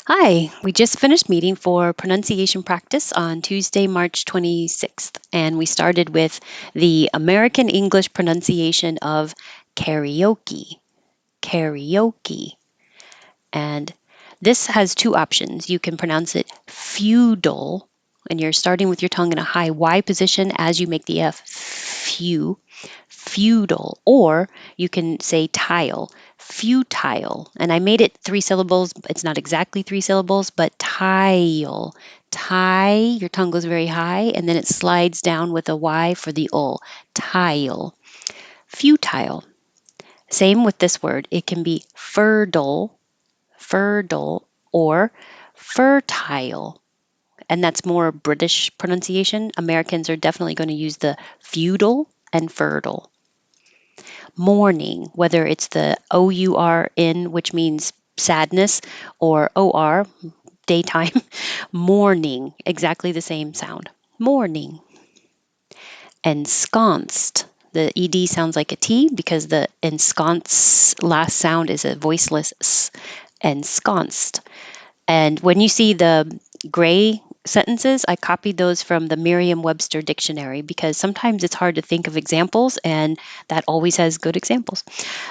Hi, we just finished meeting for pronunciation practice on Tuesday, March 26th, and we started with the American English pronunciation of karaoke. Karaoke. And this has two options. You can pronounce it feudal, and you're starting with your tongue in a high Y position as you make the F. Feudal, or you can say tile, futile. And I made it three syllables. It's not exactly three syllables, but tile. Your tongue goes very high, and then it slides down with a Y for the ul. Tile. Futile. Same with this word. It can be fertile, or fertile. And that's more British pronunciation. Americans are definitely going to use the feudal and fertile. Mourning, whether it's the OURN, which means sadness, or OR, daytime, morning, exactly the same sound. Morning. Ensconced. The ED sounds like a T because the ensconce last sound is a voiceless S. Ensconced. And when you see the gray sentences, I copied those from the Merriam-Webster dictionary because sometimes it's hard to think of examples, and that always has good examples.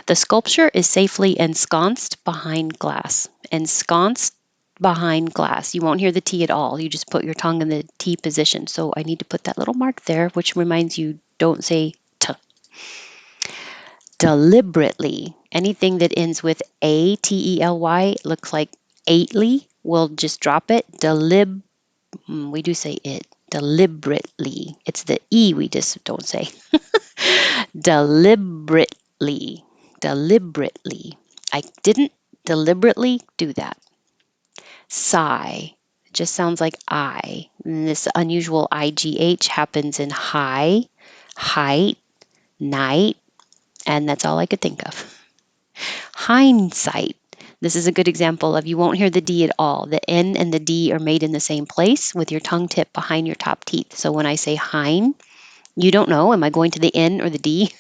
The sculpture is safely ensconced behind glass. Ensconced behind glass. You won't hear the T at all. You just put your tongue in the T position. So I need to put that little mark there, which reminds you don't say T. Deliberately. Anything that ends with ATELY looks like eightly. We'll just drop it. We do say it. Deliberately. It's the E we just don't say. Deliberately. Deliberately. I didn't deliberately do that. Sigh. It just sounds like I. And this unusual IGH happens in high, height, night, and that's all I could think of. Hindsight. This is a good example of you won't hear the D at all. The N and the D are made in the same place with your tongue tip behind your top teeth. So when I say hind, you don't know, am I going to the N or the D?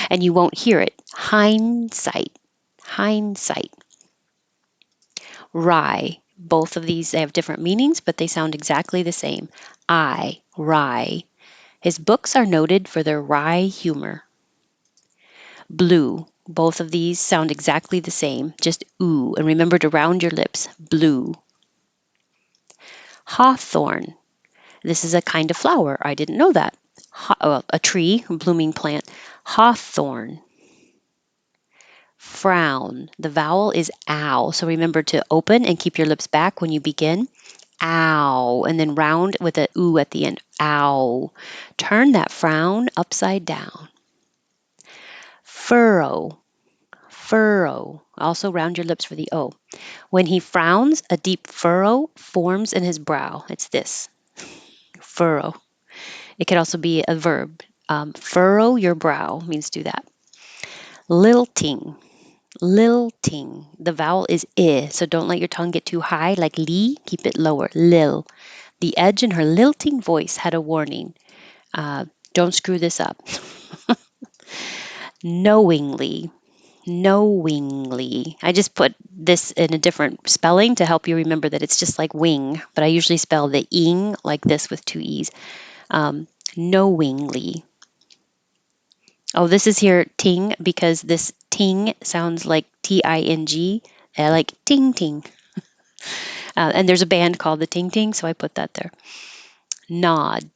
And you won't hear it. Hindsight. Hindsight. Rye. Both of these have different meanings, but they sound exactly the same. Rye. His books are noted for their wry humor. Blue. Both of these sound exactly the same, just ooh, and remember to round your lips. Blue. Hawthorn. This is a kind of flower. I didn't know that. A tree, a blooming plant. Hawthorn. Frown. The vowel is ow, so remember to open and keep your lips back when you begin. Ow, and then round with a ooh at the end. Ow. Turn that frown upside down. Furrow. Furrow. Also round your lips for the O. When he frowns, a deep furrow forms in his brow. It's this. Furrow. It could also be a verb. Furrow your brow means do that. Lilting. Lilting. The vowel is I, so don't let your tongue get too high like li. Keep it lower. Lil. The edge in her lilting voice had a warning. Don't screw this up. Knowingly. Knowingly. I just put this in a different spelling to help you remember that it's just like wing, but I usually spell the ing like this with two E's. Knowingly. Oh, this is here ting because this ting sounds like Ting, like ting ting. And there's a band called the Ting Ting, so I put that there. Nod.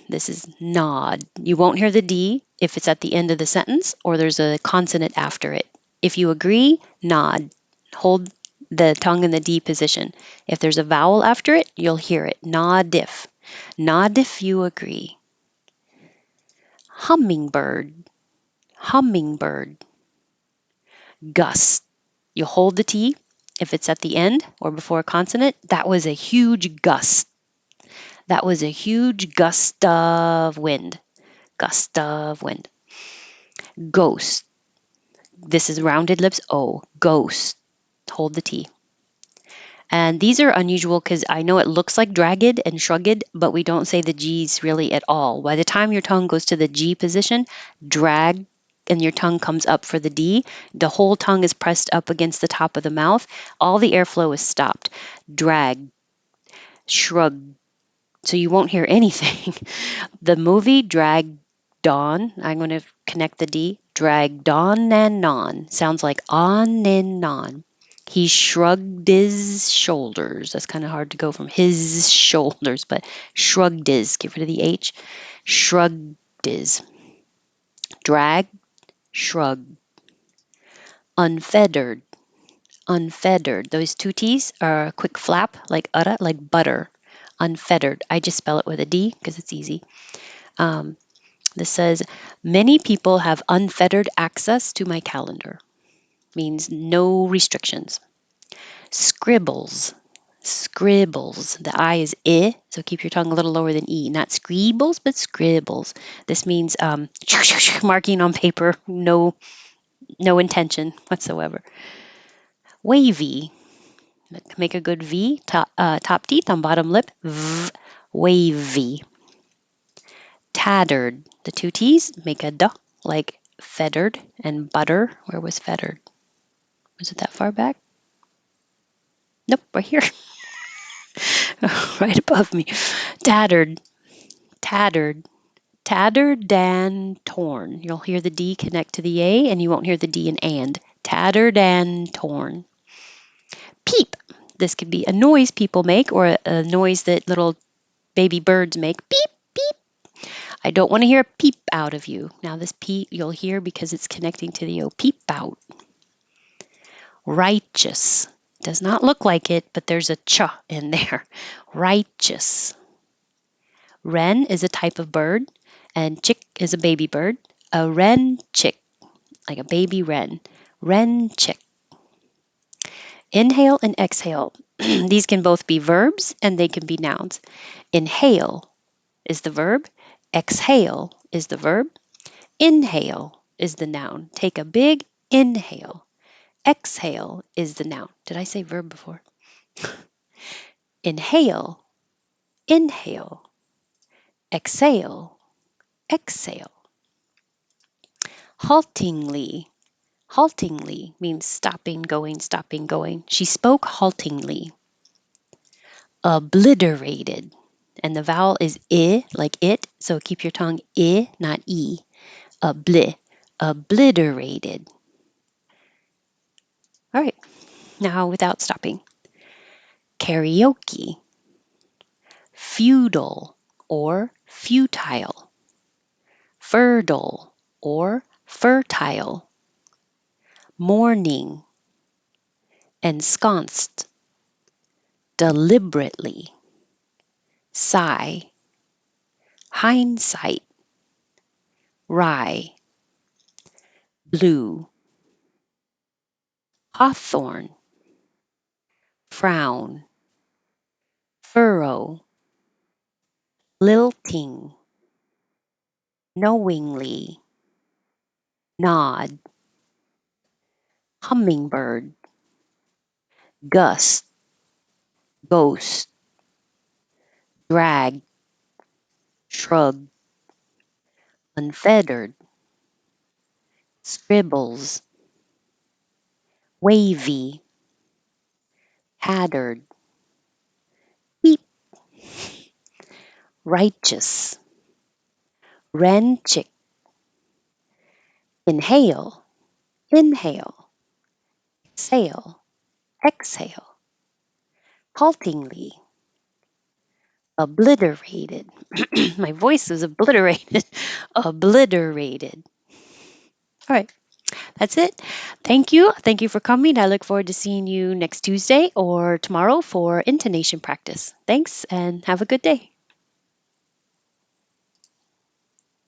This is nod. You won't hear the D if it's at the end of the sentence or there's a consonant after it. If you agree, nod. Hold the tongue in the D position. If there's a vowel after it, you'll hear it. Nod if. Nod if you agree. Hummingbird. Hummingbird. Gust. You hold the T if it's at the end or before a consonant. That was a huge gust. That was a huge gust of wind. Gust of wind. Ghost. This is rounded lips O. Ghost. Hold the T. And these are unusual because I know it looks like dragged and shrugged, but we don't say the G's really at all. By the time your tongue goes to the G position, dragged and your tongue comes up for the D, the whole tongue is pressed up against the top of the mouth. All the airflow is stopped. Drag, shrug, so you won't hear anything. The movie Drag Dawn, I'm going to connect the D. Drag Dawn and Non sounds like on and on. He shrugged his shoulders. That's kind of hard to go from his shoulders, but shrugged his. Get rid of the H. Shrugged his. Drag, shrug. Unfettered, unfettered. Those two T's are a quick flap, like udda, like butter. Unfettered. I just spell it with a D because it's easy. Um, this says, many people have unfettered access to my calendar. Means no restrictions. Scribbles. Scribbles. The I is I, so keep your tongue a little lower than E. Not scribbles, but scribbles. This means marking on paper, no intention whatsoever. Wavy. Make a good V, top teeth on bottom lip. V, wavy. Tattered. The two T's make a D, like fettered and butter. Where was fettered? Was it that far back? Nope, right here. Right above me. Tattered, tattered, tattered and torn. You'll hear the D connect to the A, and you won't hear the D in and. Tattered and torn. Peep. This could be a noise people make or a noise that little baby birds make. Beep, beep. I don't want to hear a peep out of you. Now this peep you'll hear because it's connecting to the O. Peep out. Righteous. Does not look like it, but there's a ch in there. Righteous. Wren is a type of bird, and chick is a baby bird. A wren chick, like a baby wren. Wren chick. Inhale and exhale. These can both be verbs and they can be nouns. Inhale is the verb. Exhale is the verb. Inhale is the noun. Take a big inhale. Exhale is the noun. Did I say verb before? Inhale, inhale. Exhale, exhale. Haltingly. Haltingly means stopping, going, stopping, going. She spoke haltingly. Obliterated. And the vowel is I, like it, so keep your tongue I, not E. Obliterated. All right, now without stopping. Karaoke. Feudal or futile. Fertile or fertile. Morning. Ensconced. Deliberately. Sigh. Hindsight. Rye. Blue. Hawthorn. Frown. Furrow. Lilting. Knowingly. Nod. Hummingbird. Gust. Ghost. Drag. Shrug. Unfettered. Scribbles. Wavy. Tattered. Beep. Righteous. Wren chick. Inhale. Inhale. Exhale. Exhale. Haltingly. Obliterated. My voice is obliterated. Obliterated. All right. That's it. Thank you. Thank you for coming. I look forward to seeing you next Tuesday or tomorrow for intonation practice. Thanks and have a good day.